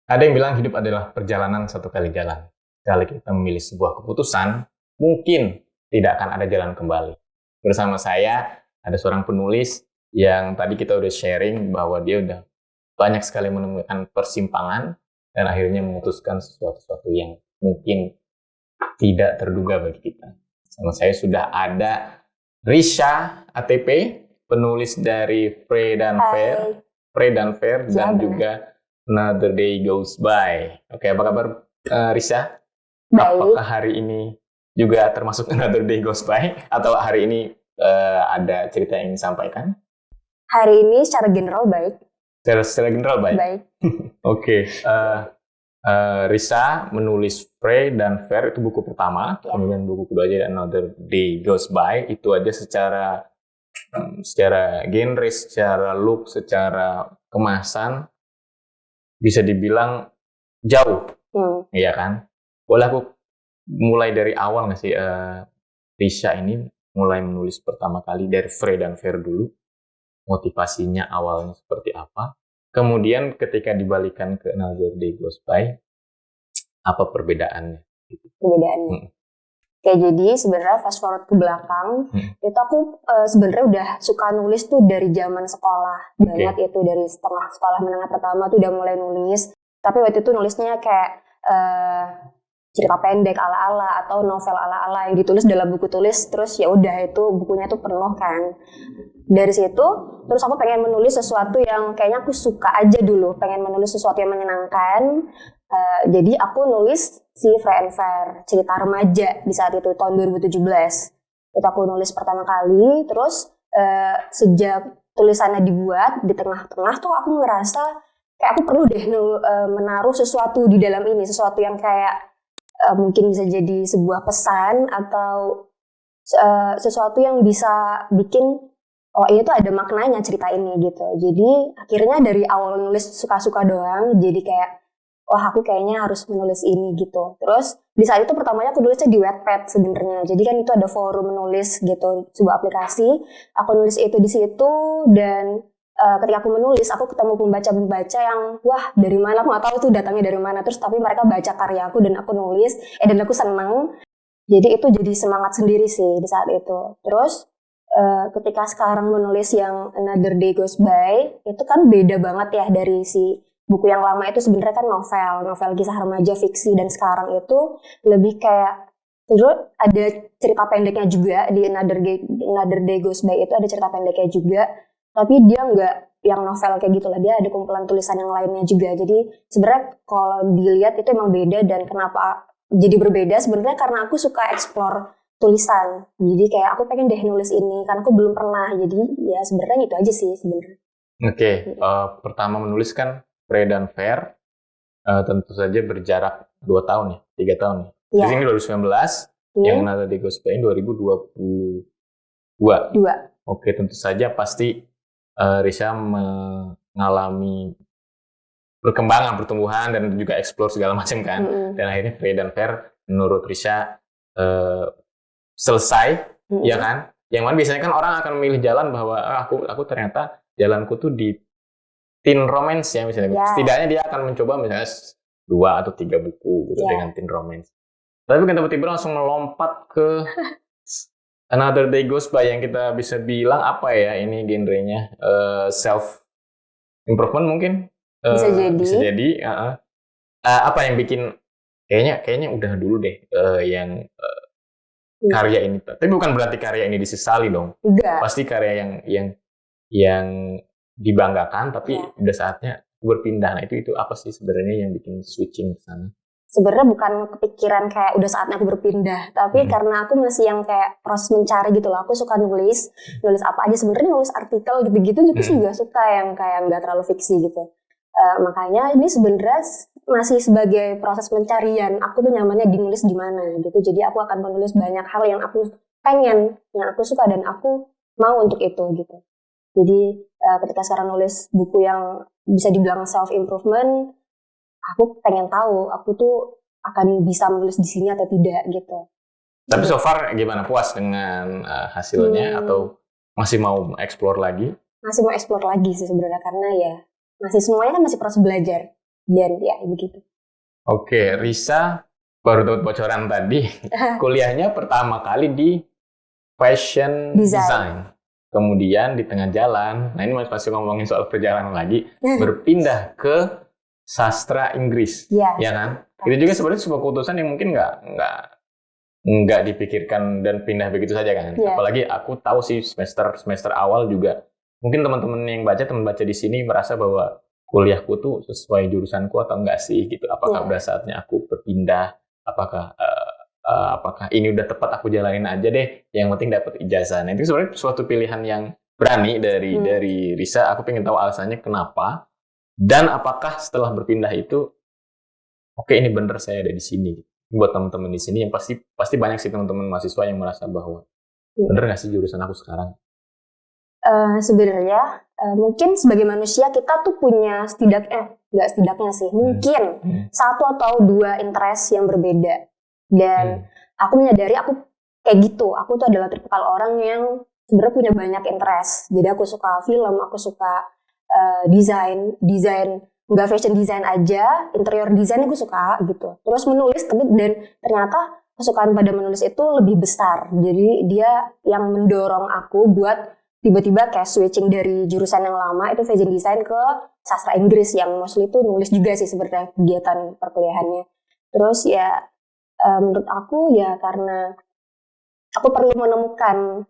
Ada yang bilang hidup adalah perjalanan satu kali jalan. Kali kita memilih sebuah keputusan, mungkin tidak akan ada jalan kembali. Bersama saya ada seorang penulis yang tadi kita udah sharing bahwa dia udah banyak sekali menemukan persimpangan dan akhirnya memutuskan sesuatu yang mungkin tidak terduga bagi kita. Sama saya sudah ada Risha ATP, penulis dari Pray dan Fair, dan juga Another Day Goes By. Oke, apa kabar Risha? Baik. Apakah hari ini juga termasuk Another Day Goes By? Atau hari ini ada cerita yang ingin disampaikan? Hari ini secara general baik. Secara general baik? Baik. Oke. Risha menulis Pray dan Fair, itu buku pertama. Ya. Kemudian buku kedua aja Another Day Goes By. Itu aja secara genre, secara look, secara kemasan bisa dibilang jauh, iya kan? Boleh aku mulai dari awal nggak sih, Risha ini mulai menulis pertama kali dari Pray dan Fair dulu, motivasinya awalnya seperti apa? Kemudian ketika dibalikan ke Another Day Goes By, apa perbedaannya? Perbedaannya. Oke, jadi sebenarnya fast forward ke belakang, itu aku sebenarnya udah suka nulis tuh dari zaman sekolah banget. Itu dari setengah sekolah menengah pertama tuh udah mulai nulis. Tapi waktu itu nulisnya kayak cerita pendek ala-ala atau novel ala-ala yang ditulis dalam buku tulis. Terus ya udah itu bukunya tuh penuh kan. Dari situ terus aku pengen menulis sesuatu yang kayaknya aku suka aja dulu, pengen menulis sesuatu yang menyenangkan. Jadi aku nulis si Pray and Fair, cerita remaja di saat itu tahun 2017. Itu aku nulis pertama kali. Terus sejak tulisannya dibuat di tengah-tengah tuh aku ngerasa kayak aku perlu deh menaruh sesuatu di dalam ini, sesuatu yang kayak mungkin bisa jadi sebuah pesan atau sesuatu yang bisa bikin oh ini tuh ada maknanya cerita ini gitu. Jadi akhirnya dari awal nulis suka-suka doang, jadi kayak wah aku kayaknya harus menulis ini gitu. Terus di saat itu pertamanya aku nulisnya di Wattpad sebenarnya. Jadi kan itu ada forum menulis gitu, sebuah aplikasi. Aku nulis itu di situ dan ketika aku menulis aku ketemu pembaca-pembaca yang wah dari mana aku nggak tahu tuh datangnya dari mana. Terus tapi mereka baca karya aku dan aku nulis dan aku seneng. Jadi itu jadi semangat sendiri sih di saat itu. Terus ketika sekarang menulis yang Another Day Goes By itu kan beda banget ya dari si buku yang lama. Itu sebenarnya kan novel kisah remaja fiksi, dan sekarang itu lebih kayak terus ada cerita pendeknya juga di Another Day Goes By. Itu ada cerita pendeknya juga, tapi dia nggak yang novel kayak gitu lah, dia ada kumpulan tulisan yang lainnya juga. Jadi sebenarnya kalau dilihat itu emang beda. Dan kenapa jadi berbeda sebenarnya karena aku suka explore tulisan. Jadi kayak aku pengen deh nulis ini kan aku belum pernah. Jadi ya sebenarnya itu aja sih sebenarnya. Oke, pertama menulis kan Pray dan Fair, tentu saja berjarak 2 tahun ya, 3 tahun ya. Di sini 2019, yang Another Day Goes By 2022. Oke, tentu saja pasti Risha mengalami pertumbuhan dan juga explore segala macam kan. Dan akhirnya Pray dan Fair menurut Risha selesai, ya kan? Yang mana biasanya kan orang akan memilih jalan bahwa aku ternyata jalanku tuh di teen romance ya misalnya. Setidaknya dia akan mencoba misalnya 2 atau 3 buku gitu dengan teen romance. Tapi kan tiba-tiba langsung melompat ke Another Day Goes By yang kita bisa bilang apa ya ini genrenya, self improvement mungkin. Bisa jadi. Apa yang bikin kayaknya udah dulu deh yang karya ini. Tapi bukan berarti karya ini disesali dong. Enggak. Pasti karya yang dibanggakan, tapi udah saatnya berpindah. Nah itu apa sih sebenarnya yang bikin switching ke sana? Sebenarnya bukan kepikiran kayak udah saatnya aku berpindah, tapi karena aku masih yang kayak proses mencari gitu loh. Aku suka nulis apa aja sebenarnya, nulis artikel gitu-gitu juga suka yang kayak nggak terlalu fiksi gitu. Makanya ini sebenarnya masih sebagai proses pencarian. Aku tuh nyamannya dinulis di mana gitu. Jadi aku akan menulis banyak hal yang aku pengen, yang aku suka dan aku mau untuk itu gitu. Jadi ketika sekarang nulis buku yang bisa dibilang self improvement, aku pengen tahu aku tuh akan bisa menulis di sini atau tidak gitu. Tapi so far gimana, puas dengan hasilnya atau masih mau explore lagi? Masih mau explore lagi sih sebenarnya, karena ya masih semuanya kan masih proses belajar. dan ya begitu. Oke, Risa baru dapat bocoran tadi. Kuliahnya pertama kali di fashion design. Kemudian di tengah jalan, nah ini masih ngomongin soal perjalanan lagi, berpindah ke sastra Inggris, ya kan? Itu juga sebenarnya sebuah keputusan yang mungkin nggak dipikirkan dan pindah begitu saja kan? Apalagi aku tahu sih semester awal juga, mungkin teman-teman yang teman baca di sini merasa bahwa kuliahku tuh sesuai jurusanku atau enggak sih gitu? Apakah udah saatnya aku berpindah? Apakah ini udah tepat aku jalanin aja deh, yang penting dapat ijazah. Nah itu sebenarnya suatu pilihan yang berani dari Risa. Aku pengen tahu alasannya kenapa dan apakah setelah berpindah itu oke, ini bener saya ada di sini. Buat teman-teman di sini yang pasti banyak sih teman-teman mahasiswa yang merasa bahwa bener nggak sih jurusan aku sekarang? Sebenarnya mungkin sebagai manusia kita tuh punya nggak setidaknya sih mungkin satu atau dua interest yang berbeda. Dan aku menyadari aku kayak gitu. Aku tuh adalah tipikal orang yang sebenarnya punya banyak interest. Jadi aku suka film, aku suka desain, nggak fashion design aja, interior design aku suka gitu. Terus menulis, dan ternyata kesukaan pada menulis itu lebih besar. Jadi dia yang mendorong aku buat tiba-tiba kayak switching dari jurusan yang lama itu fashion design ke sastra Inggris yang mostly itu nulis juga sih sebenarnya kegiatan perkuliahannya. Terus ya menurut aku ya karena aku perlu menemukan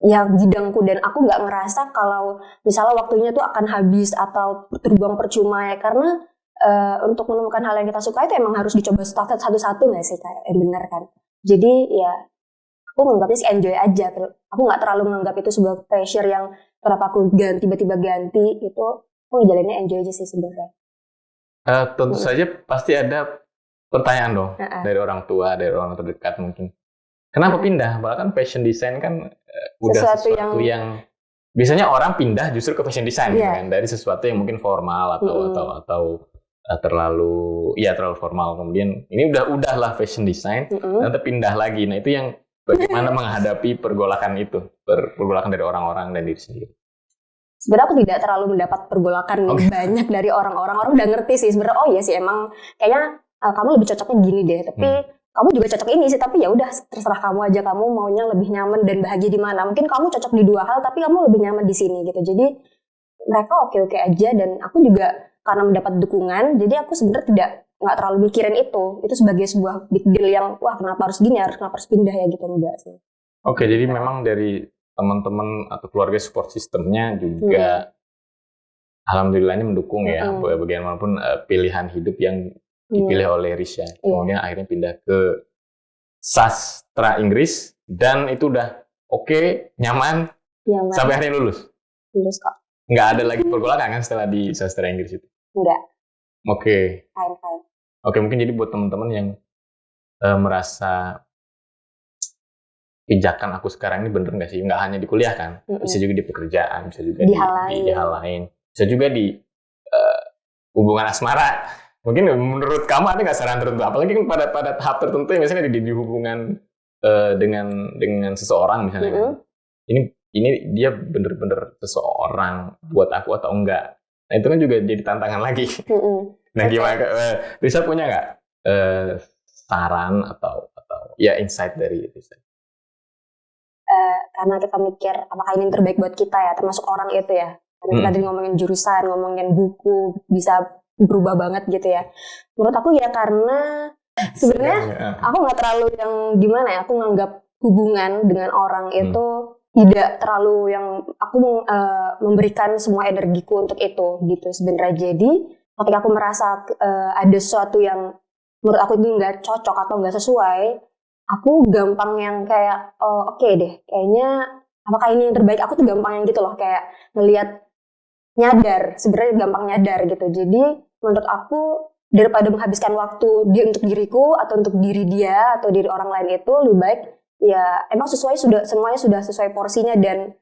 ya bidangku dan aku nggak ngerasa kalau misalnya waktunya tuh akan habis atau terbuang percuma ya, karena untuk menemukan hal yang kita suka itu emang harus dicoba satu-satu nggak sih kayak benar kan. Jadi ya aku menganggapnya sih enjoy aja. Aku nggak terlalu menganggap itu sebuah pressure yang kenapa aku tiba-tiba ganti. Itu aku ngejalaninnya enjoy aja sih sebenarnya. Tentu saja pasti ada pertanyaan dong dari orang tua, dari orang terdekat mungkin. Kenapa pindah? Bahkan fashion design kan udah sesuatu yang biasanya orang pindah justru ke fashion design kan, dari sesuatu yang mungkin formal atau terlalu formal. Kemudian ini udahlah fashion design, nanti pindah lagi. Nah itu yang bagaimana menghadapi pergolakan dari orang-orang dan diri sendiri. Sebenarnya aku tidak terlalu mendapat pergolakan banyak dari orang-orang. Orang udah ngerti sih sebenarnya. Oh iya sih emang kayaknya kamu lebih cocoknya gini deh, tapi kamu juga cocok ini sih, tapi ya udah terserah kamu aja, kamu maunya lebih nyaman dan bahagia di mana. Mungkin kamu cocok di dua hal tapi kamu lebih nyaman di sini gitu. Jadi mereka oke-oke aja dan aku juga karena mendapat dukungan, jadi aku sebenarnya nggak terlalu mikirin itu sebagai sebuah big deal yang wah kenapa harus gini, kenapa harus pindah ya gitu, enggak sih. Oke, jadi memang dari teman-teman atau keluarga support sistemnya juga alhamdulillahnya mendukung ya, bagaimanapun pilihan hidup yang dipilih oleh Risa. Kemudian akhirnya pindah ke sastra Inggris dan itu udah oke, nyaman sampai akhirnya lulus. Lulus kok. Nggak ada lagi pergolakan kan setelah di sastra Inggris itu? Enggak. Oke. Fine. Oke, mungkin jadi buat teman-teman yang merasa pijakan aku sekarang ini bener nggak sih? Nggak hanya di kuliah kan, bisa juga di pekerjaan, bisa juga di hal lain, bisa juga di hubungan asmara. Mungkin menurut kamu ada nggak saran tertentu? Apalagi kan pada tahap tertentu, misalnya di hubungan dengan seseorang misalnya. Kan? Ini dia bener-bener seseorang buat aku atau enggak? Nah itu kan juga jadi tantangan lagi. Nah gimana? Risa punya nggak saran atau ya insight dari Risa? Karena kita mikir apakah ini yang terbaik buat kita ya, termasuk orang itu ya. Karena kita tadi ngomongin jurusan, ngomongin buku, bisa berubah banget gitu ya. Menurut aku ya karena sebenarnya aku nggak terlalu yang gimana ya, aku nganggap hubungan dengan orang itu tidak terlalu yang aku memberikan semua energiku untuk itu gitu sebenarnya. Jadi ketika aku merasa ada sesuatu yang menurut aku itu nggak cocok atau nggak sesuai, aku gampang yang kayak oke deh, kayaknya apakah ini yang terbaik. Aku tuh gampang yang gitu loh, kayak ngelihat nyadar, sebenarnya gampang nyadar gitu. Jadi menurut aku daripada menghabiskan waktu dia untuk diriku atau untuk diri dia atau diri orang lain, itu lebih baik ya emang semuanya sudah sesuai porsinya dan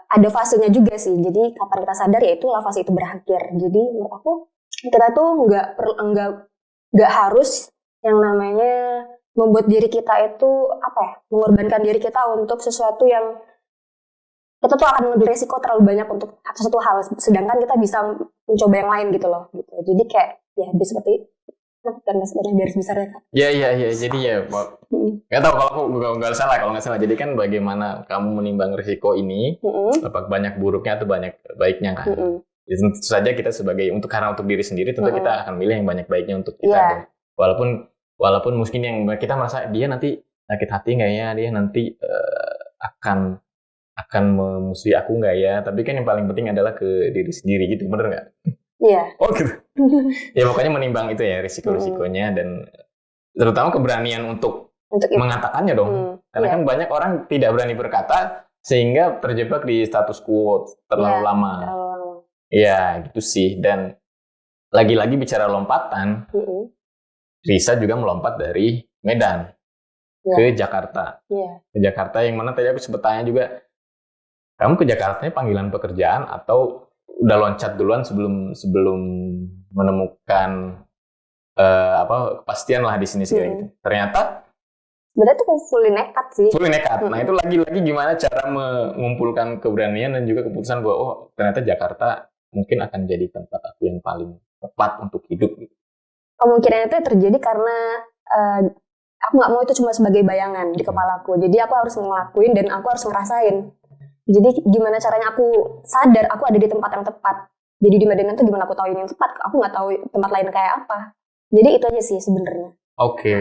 ada fasenya juga sih. Jadi kapan kita sadar ya itulah fase itu berakhir. Jadi menurut aku kita tuh nggak harus yang namanya membuat diri kita itu mengorbankan diri kita untuk sesuatu yang kita tuh akan mengambil resiko terlalu banyak untuk satu hal, sedangkan kita bisa mencoba yang lain gitu loh gitu. Jadi kayak ya seperti kan sebenarnya garis besarnya Kak. Iya. Jadi ya, nggak tahu kalau aku nggak salah. Jadi kan bagaimana kamu menimbang risiko ini, apakah banyak buruknya atau banyak baiknya kan? Ya, tentu saja kita karena untuk diri sendiri tentu kita akan milih yang banyak baiknya untuk kita. Walaupun mungkin yang kita merasa dia nanti sakit hati nggak ya, dia nanti akan memusuhi aku nggak ya? Tapi kan yang paling penting adalah ke diri sendiri gitu, bener nggak? Iya. Oh gitu. Ya pokoknya menimbang itu ya risiko-risikonya dan terutama keberanian untuk mengatakannya dong. Karena kan banyak orang tidak berani berkata sehingga terjebak di status quo terlalu lama. Iya gitu sih. Dan lagi-lagi bicara lompatan, Risa juga melompat dari Medan ke Jakarta. Ke Jakarta yang mana tadi aku sempat tanya juga, kamu ke Jakarta panggilan pekerjaan atau udah loncat duluan sebelum menemukan kepastian lah di sini gitu. Ternyata sebenarnya tuh fully nekat sih. Fully nekat. Nah itu lagi-lagi gimana cara mengumpulkan keberanian dan juga keputusan bahwa ternyata Jakarta mungkin akan jadi tempat aku yang paling tepat untuk hidup. Kemungkinan itu terjadi karena aku nggak mau itu cuma sebagai bayangan di kepalaku. Jadi aku harus ngelakuin dan aku harus ngerasain. Jadi gimana caranya aku sadar aku ada di tempat yang tepat. Jadi di Medan itu gimana aku tahu ini yang tepat? Aku nggak tahu tempat lain kayak apa. Jadi itu aja sih sebenarnya. Oke.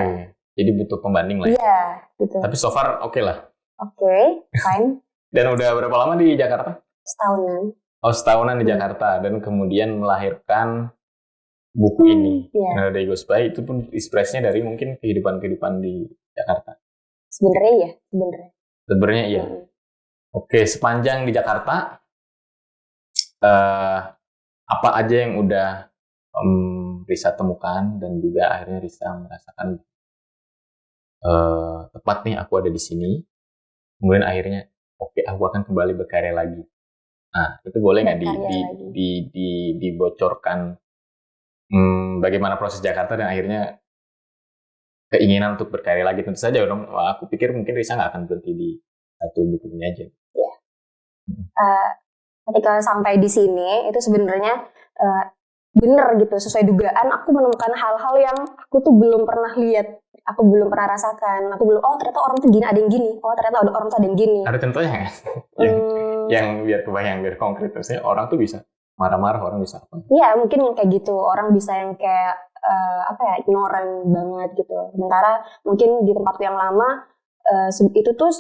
Jadi butuh pembanding lah. Iya, gitu. Tapi so far oke lah. Oke, fine. Dan udah berapa lama di Jakarta? Setahunan. Oh, setahunan di Jakarta dan kemudian melahirkan buku ini. Nada de Gosbay itu pun inspirasinya dari mungkin kehidupan di Jakarta. Sebenarnya iya. Sebenarnya iya. Oke, sepanjang di Jakarta, apa aja yang udah Risa temukan dan juga akhirnya Risa merasakan tepat nih aku ada di sini. Kemudian akhirnya oke, aku akan kembali berkarya lagi. Nah, itu boleh nggak dibocorkan bagaimana proses Jakarta dan akhirnya keinginan untuk berkarya lagi? Tentu saja dong. Wah, aku pikir mungkin Risa nggak akan berhenti di satu buku ini aja. Iya. Ketika sampai di sini itu sebenarnya bener gitu, sesuai dugaan aku menemukan hal-hal yang aku tuh belum pernah lihat, aku belum pernah rasakan, ternyata orang tuh gini, ada yang gini, ternyata orang tuh ada yang gini. Ada contohnya nggak? yang biar kebayang, biar konkret, misalnya orang tuh bisa marah-marah, orang bisa apa? Iya, mungkin yang kayak gitu, orang bisa yang kayak ignoran banget gitu. Sementara mungkin di tempatku yang lama itu tuh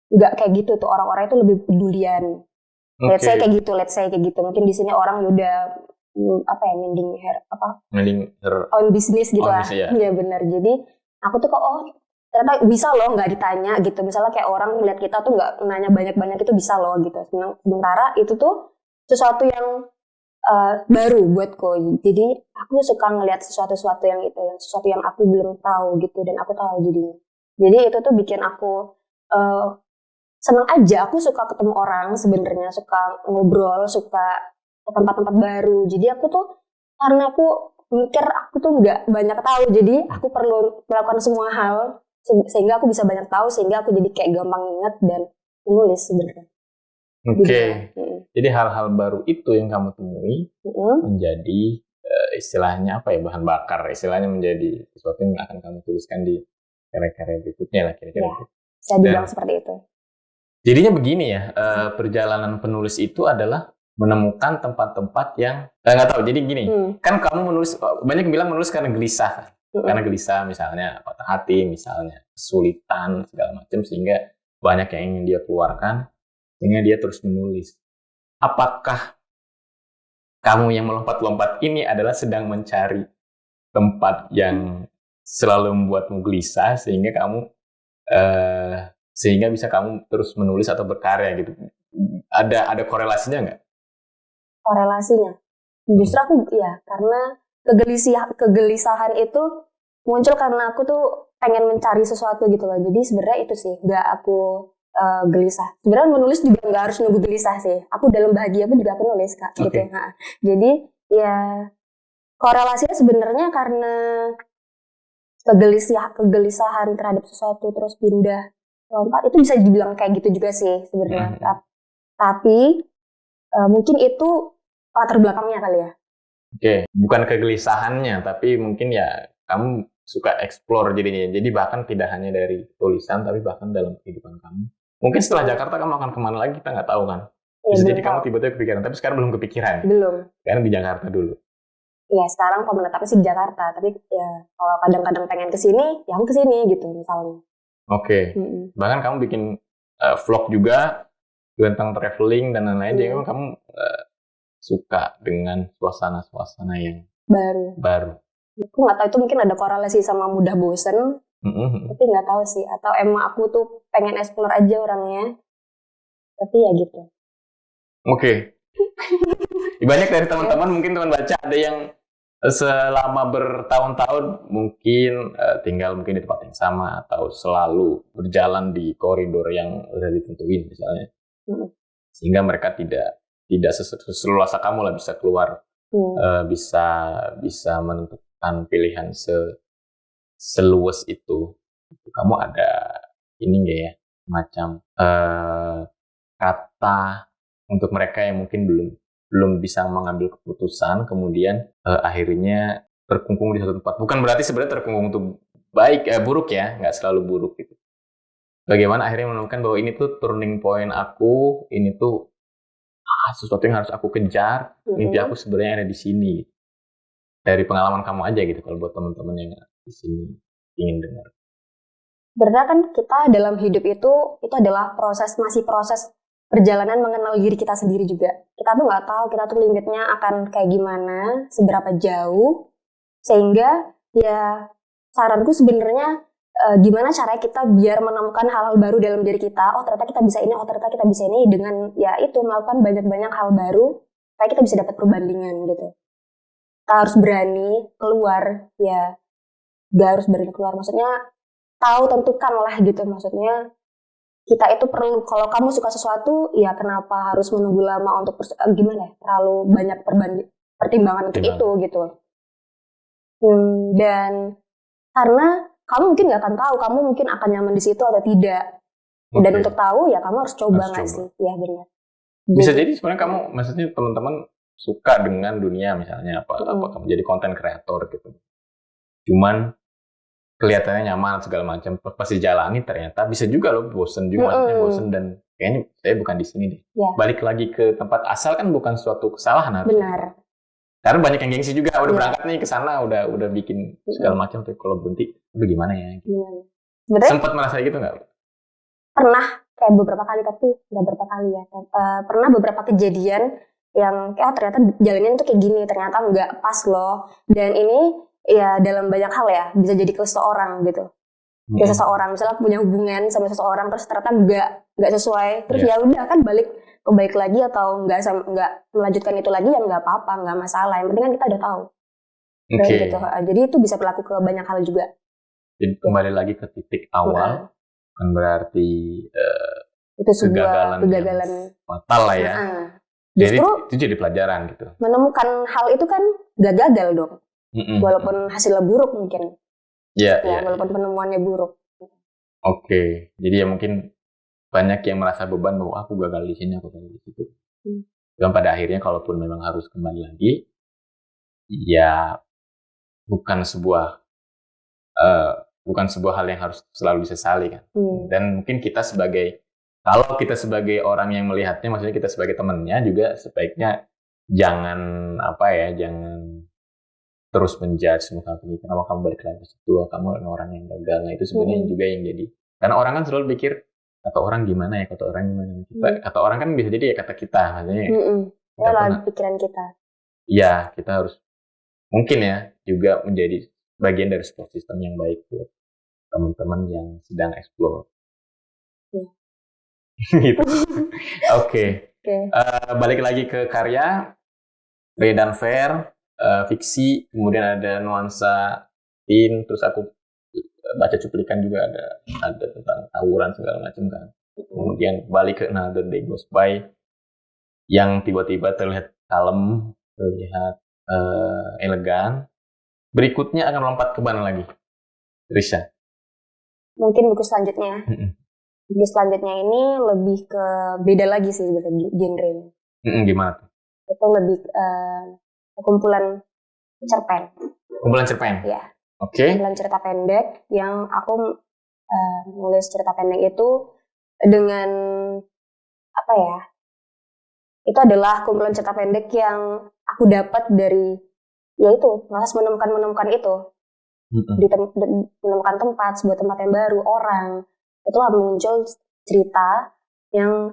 nggak kayak gitu tuh, orang-orang itu lebih pedulian. Let's say kayak gitu. Mungkin di sini orang udah mending her own business gitu lah. Iya benar. Jadi aku tuh ternyata bisa loh nggak ditanya gitu. Misalnya kayak orang melihat kita tuh nggak nanya banyak-banyak itu bisa loh gitu. Sementara itu tuh sesuatu yang baru buatku. Jadi aku suka ngelihat sesuatu yang sesuatu yang aku belum tahu gitu dan aku tahu jadinya. Jadi itu tuh bikin aku senang aja. Aku suka ketemu orang sebenarnya, suka ngobrol, suka ke tempat-tempat baru. Jadi aku tuh karena aku mikir aku tuh nggak banyak tahu, jadi aku perlu melakukan semua hal sehingga aku bisa banyak tahu, sehingga aku jadi kayak gampang ingat dan menulis sebenarnya. Oke. Jadi hal-hal baru itu yang kamu temui menjadi istilahnya bahan bakar, istilahnya menjadi sesuatu yang akan kamu tuliskan di karya-karya berikutnya lah kira-kira. Saya bilang seperti itu. Jadinya begini ya, perjalanan penulis itu adalah menemukan tempat-tempat yang nggak tahu. Jadi gini, kan kamu menulis, banyak yang bilang menulis karena gelisah, karena gelisah misalnya patah hati, misalnya kesulitan segala macam, sehingga banyak yang ingin dia keluarkan, sehingga dia terus menulis. Apakah kamu yang melompat-lompat ini adalah sedang mencari tempat yang selalu membuatmu gelisah sehingga kamu sehingga bisa kamu terus menulis atau berkarya gitu? Ada korelasinya nggak? Korelasinya, justru aku karena kegelisahan itu muncul karena aku tuh pengen mencari sesuatu gitu loh. Jadi sebenarnya itu sih, nggak aku gelisah. Sebenarnya menulis juga nggak harus nunggu gelisah sih. Aku dalam bahagia pun juga aku nulis Kak. Gitu. Nah, jadi ya korelasinya sebenarnya karena kegelisahan terhadap sesuatu terus pindah lompat, itu bisa dibilang kayak gitu juga sih sebenarnya. Tapi mungkin itu latar belakangnya kali ya. Oke, bukan kegelisahannya, tapi mungkin ya kamu suka explore jadinya. Jadi bahkan tidak hanya dari tulisan, tapi bahkan dalam kehidupan kamu. Mungkin setelah Jakarta kamu akan kemana lagi, kita nggak tahu kan. Bisa jadi kamu tiba-tiba kepikiran, tapi sekarang belum kepikiran. Belum. Sekarang di Jakarta dulu. Ya sekarang kalau menetapnya sih di Jakarta, tapi ya kalau kadang-kadang pengen kesini, ya aku kesini gitu misalnya. Oke. Bahkan kamu bikin vlog juga tentang traveling dan lain-lain. Jadi memang kamu suka dengan suasana-suasana yang baru. Aku nggak tahu itu mungkin ada korelasi sama mudah bosen, tapi nggak tahu sih. Atau emang aku tuh pengen explore aja orangnya. Tapi ya gitu. Oke. Banyak dari teman-teman mungkin teman baca ada yang selama bertahun-tahun mungkin tinggal mungkin di tempat yang sama atau selalu berjalan di koridor yang sudah ditentuin misalnya. Sehingga mereka tidak seluasa kamu lah bisa keluar, bisa menentukan pilihan seluas itu. Kamu ada ini nggak ya, macam kata untuk mereka yang mungkin belum bisa mengambil keputusan, kemudian akhirnya terkungkung di satu tempat. Bukan berarti sebenarnya terkungkung itu buruk ya, nggak selalu buruk gitu. Bagaimana akhirnya menemukan bahwa ini tuh turning point aku, ini tuh sesuatu yang harus aku kejar, mimpi aku sebenarnya ada di sini. Dari pengalaman kamu aja gitu, kalau buat teman-teman yang di sini ingin dengar. Sebenarnya kan kita dalam hidup itu adalah masih proses perjalanan mengenal diri kita sendiri juga. Kita tuh nggak tahu kita tuh limitnya akan kayak gimana, seberapa jauh, sehingga ya saranku sebenarnya gimana caranya kita biar menemukan hal-hal baru dalam diri kita. Oh ternyata kita bisa ini, oh ternyata kita bisa ini, dengan ya itu melakukan banyak-banyak hal baru, supaya kita bisa dapat perbandingan gitu. Kita harus berani keluar, ya gak harus berani keluar, maksudnya tahu tentukan lah gitu, maksudnya kita itu perlu, kalau kamu suka sesuatu, ya kenapa harus menunggu lama untuk gimana ya, terlalu banyak pertimbangan untuk itu gitu. Dan karena kamu mungkin nggak akan tahu, kamu mungkin akan nyaman di situ atau tidak. Dan untuk tahu ya kamu harus coba nggak sih? Ya benar. Bisa jadi sebenarnya kamu, maksudnya teman-teman suka dengan dunia misalnya apa kamu jadi konten kreator gitu. Cuman kelihatannya nyaman segala macam, pas dijalani ternyata bisa juga loh bosen juga, maksudnya bosen dan kayaknya saya bukan di sini deh. Ya. Balik lagi ke tempat asal kan bukan suatu kesalahan harusnya. Benar. Karena banyak yang gengsi juga, udah berangkat nih ke sana, udah bikin segala macam, tapi kalau berhenti, aduh gimana ya? Sempat merasa gitu nggak? Pernah, kayak beberapa kali, tapi nggak berapa kali ya. Pernah beberapa kejadian yang ternyata jalannya tuh kayak gini, ternyata nggak pas loh. Dan ini ya dalam banyak hal ya, bisa jadi ke seseorang gitu. Kayak seseorang misalnya punya hubungan sama seseorang, terus ternyata nggak sesuai, terus ya udah kan balik lagi atau nggak melanjutkan itu lagi, ya nggak apa-apa, nggak masalah. Yang penting kan kita udah tahu. Gitu. Jadi itu bisa berlaku ke banyak hal juga. Jadi kembali lagi ke titik awal, kan berarti itu sebuah kegagalan fatal lah ya. Justru itu jadi pelajaran gitu. Menemukan hal itu kan nggak gagal dong. Walaupun hasilnya buruk mungkin. Walaupun penemuannya buruk. Oke. Jadi ya mungkin banyak yang merasa beban bahwa aku gagal di sini, aku gagal di situ. Dan pada akhirnya kalaupun memang harus kembali lagi, ya bukan sebuah hal yang harus selalu disesali kan. Dan mungkin kalau kita sebagai orang yang melihatnya, maksudnya kita sebagai temannya juga sebaiknya jangan terus menjudge muka aku, kenapa kamu balik lagi situ, kamu orang yang gagal. Nah itu sebenarnya juga yang jadi, karena orang kan selalu pikir kata orang gimana. Kata orang kan bisa jadi ya kata kita, maksudnya lalu pikiran kita. Iya, kita harus mungkin ya juga menjadi bagian dari support system yang baik buat teman-teman yang sedang explore. Gitu. Oke. Balik lagi ke karya Ray dan Fair, fiksi, kemudian ada nuansa teen, terus aku baca cuplikan juga ada tentang tawuran segala macam kan. Kemudian balik ke Another Day Goes By yang tiba-tiba terlihat kalem, terlihat elegan. Berikutnya akan melompat ke mana lagi, Risha? Mungkin buku selanjutnya. Di selanjutnya ini lebih ke beda lagi sih sebenarnya genre-nya. Gimana tuh? Itu lebih kumpulan cerpen. Kumpulan cerpen? Ya. Oke. Kumpulan cerita pendek yang aku nulis cerita pendek itu dengan apa ya? Itu adalah kumpulan cerita pendek yang aku dapat dari yaitu malas menemukan itu. Menemukan tempat, sebuah tempat yang baru, orang. Itulah muncul cerita yang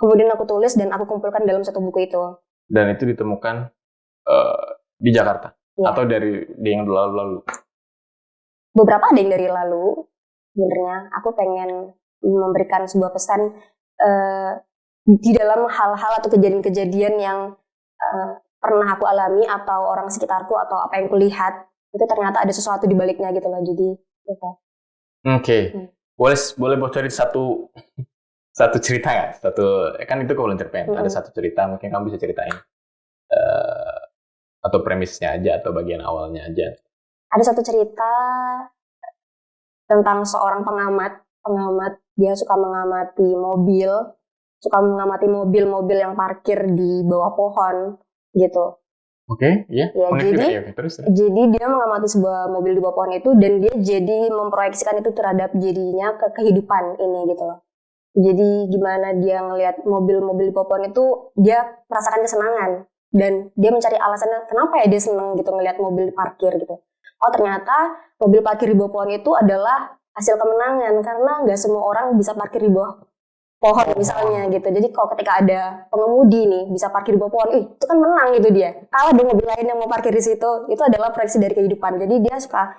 kemudian aku tulis dan aku kumpulkan dalam satu buku itu. Dan itu ditemukan di Jakarta? Ya. Atau dari yang lalu-lalu? Beberapa ada yang dari lalu. Sebenarnya aku pengen memberikan sebuah pesan di dalam hal-hal atau kejadian-kejadian yang pernah aku alami atau orang sekitarku atau apa yang kulihat. Itu ternyata ada sesuatu di baliknya gitu loh. Jadi gitu. Oke. Boleh bocorin satu cerita nggak? Kan itu kumpulan cerpen. Ada satu cerita mungkin kamu bisa ceritain. Atau premisnya aja atau bagian awalnya aja. Ada satu cerita tentang seorang pengamat. Dia suka mengamati mobil yang parkir di bawah pohon gitu. Oke, iya. Ya, terus. Jadi dia mengamati sebuah mobil di bawah pohon itu dan dia jadi memproyeksikan itu terhadap jadinya ke kehidupan ini gitu loh. Jadi gimana dia ngelihat mobil-mobil di bawah pohon itu, dia merasakan kesenangan dan dia mencari alasannya kenapa ya dia senang gitu ngelihat mobil parkir gitu. Oh ternyata mobil parkir di bawah pohon itu adalah hasil kemenangan karena nggak semua orang bisa parkir di bawah pohon misalnya gitu. Jadi kalau ketika ada pengemudi nih bisa parkir di bawah pohon, itu kan menang gitu dia. Kalah dong mobil lain yang mau parkir di situ. Itu adalah proyeksi dari kehidupan. Jadi dia suka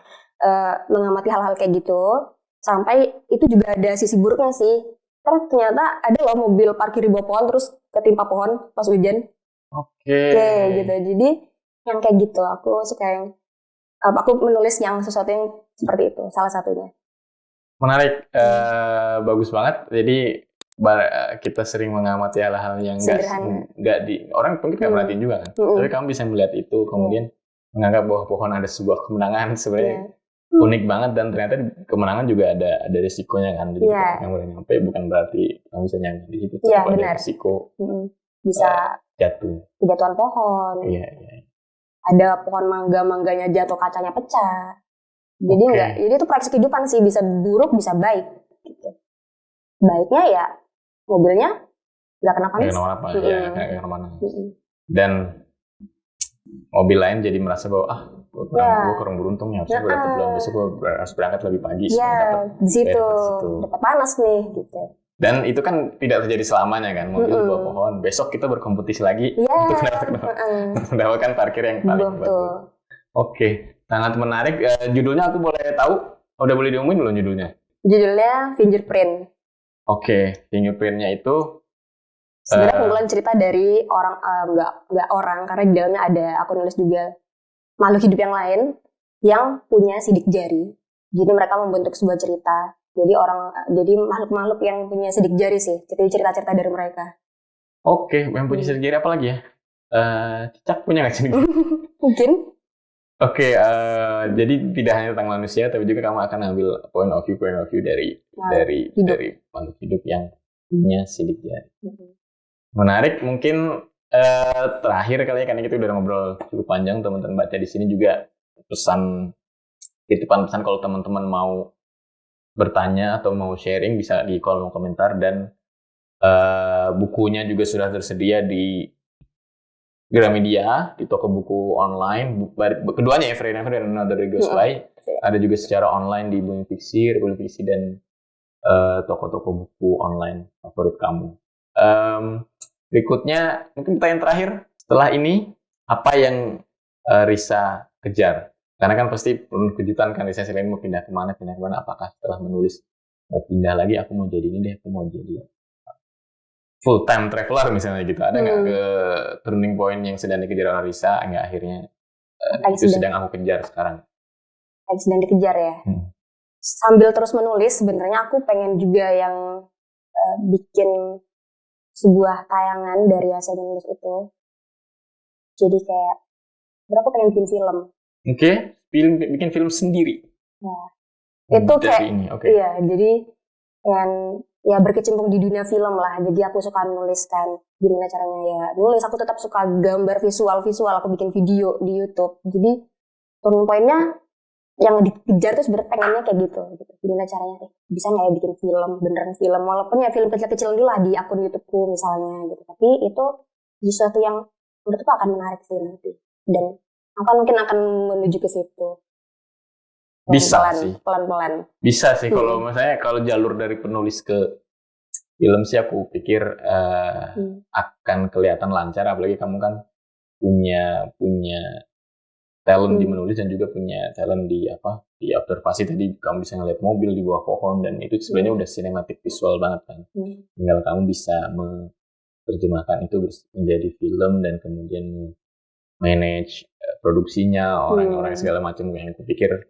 mengamati hal-hal kayak gitu. Sampai itu juga ada sisi buruknya sih. Karena ternyata ada loh mobil parkir di bawah pohon terus ketimpa pohon pas hujan. Oke, gitu. Jadi yang kayak gitu aku suka yang aku menulis yang sesuatu yang seperti itu salah satunya. Menarik, bagus banget. Jadi kita sering mengamati hal-hal yang nggak di orang mungkin nggak merhatiin juga kan. Tapi kamu bisa melihat itu kemudian menganggap bahwa pohon ada sebuah kemenangan sebenarnya unik banget dan ternyata kemenangan juga ada risikonya kan. Jadi yang udah nyampe bukan berarti kamu bisa nyampe di situ. Ada risiko bisa jatuhan pohon. Iya. Ada pohon mangganya jatuh kacanya pecah. Jadi jadi itu proyeksi kehidupan sih, bisa buruk bisa baik gitu. Baiknya ya mobilnya nggak kenapa-napa. Nggak kenapa-napa. Dan mobil lain jadi merasa bahwa gue kurang beruntung ya, harusnya gue dapat belum, besok gue harus berangkat lebih pagi. Di situ dapat panas nih gitu. Dan itu kan tidak terjadi selamanya kan, mobil di bawah pohon. Besok kita berkompetisi lagi untuk mendapatkan parkir yang paling bagus. Oke, sangat menarik. Judulnya aku boleh tahu? Udah boleh diumumin belum judulnya? Judulnya Fingerprint. Oke, Fingerprint-nya itu sebenarnya kumpulan cerita dari orang nggak orang karena di dalamnya ada aku nulis juga makhluk hidup yang lain yang punya sidik jari. Jadi mereka membentuk sebuah cerita. Jadi makhluk-makhluk yang punya sidik jari sih. Jadi cerita-cerita dari mereka. Oke, yang punya sidik jari apa lagi ya? Cicak punya nggak sidik jari? Mungkin. Oke, jadi tidak hanya tentang manusia, tapi juga kamu akan ambil point of view dari makhluk hidup yang punya sidik jari. Menarik, mungkin terakhir kali ya, karena kita udah ngobrol cukup panjang, teman-teman baca di sini juga titipan pesan kalau teman-teman mau bertanya atau mau sharing bisa di kolom komentar, dan bukunya juga sudah tersedia di Gramedia, di toko buku online, keduanya ya, Free Never dan Another Day Goes By. Ada juga secara online di Bumi Fiksi, Republik Fiksi, dan toko-toko buku online favorit kamu. Berikutnya, mungkin pertanyaan terakhir, setelah ini, apa yang Risa kejar? Karena kan pasti penuh kejutan kan, Risa selain mau pindah kemana, apakah setelah menulis, mau pindah lagi, aku mau jadi ini deh, aku mau jadi full time traveler misalnya gitu. Ada nggak ke turning point yang sedang dikejar oleh Risa, nggak akhirnya itu sedang aku kejar sekarang? Lagi sedang dikejar ya. Sambil terus menulis, sebenarnya aku pengen juga yang bikin sebuah tayangan dari hasil menulis itu. Jadi kayak berapa pengen bikin film. Oke, bikin film sendiri. Ya. Itu kayak iya, jadi pengen ya berkecimpung di dunia film lah. Jadi aku suka nulis kan. Gimana caranya ya nulis. Aku tetap suka gambar visual. Aku bikin video di YouTube. Jadi turun poinnya yang dikejar tuh sebenarnya pengennya kayak gitu. Gimana caranya bisa nggak ya bikin film, beneran film. Walaupun ya film kecil-kecil dulu lah di akun YouTubeku misalnya gitu. Tapi itu sesuatu yang menurutku akan menarik sih nanti. Dan mungkin akan menuju ke situ. Bisa sih. Pelan-pelan. Bisa sih kalau misalnya kalau jalur dari penulis ke film sih aku pikir akan kelihatan lancar, apalagi kamu kan punya talent di menulis dan juga punya talent di observasi. Tadi kamu bisa ngeliat mobil di bawah pohon dan itu sebenarnya udah cinematic visual banget kan. Tinggal kamu bisa menerjemahkan itu menjadi film dan kemudian manage produksinya, orang-orang segala macam. Yang aku pikir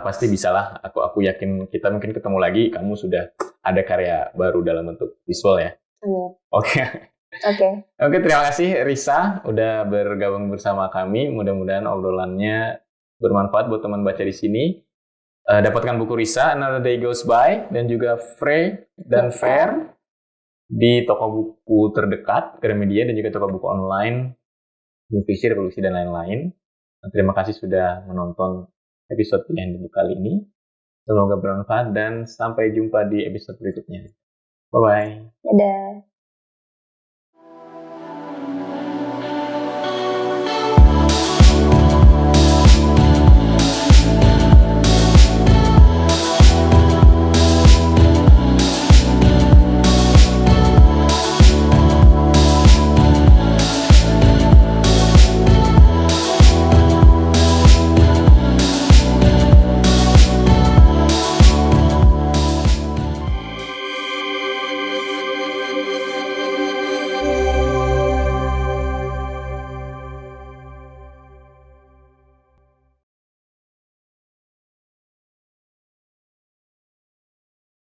pasti bisa lah. Aku yakin kita mungkin ketemu lagi, kamu sudah ada karya baru dalam bentuk visual ya. Oke, terima kasih Risa udah bergabung bersama kami. Mudah-mudahan obrolannya bermanfaat buat teman baca di sini. Dapatkan buku Risa Another Day Goes By dan juga Frey dan Fair di toko buku terdekat, Gramedia dan juga toko buku online, Newfisher, Revolusi dan lain-lain. Terima kasih sudah menonton episode yang kali ini. Semoga bermanfaat dan sampai jumpa di episode berikutnya. Bye-bye. Dadah.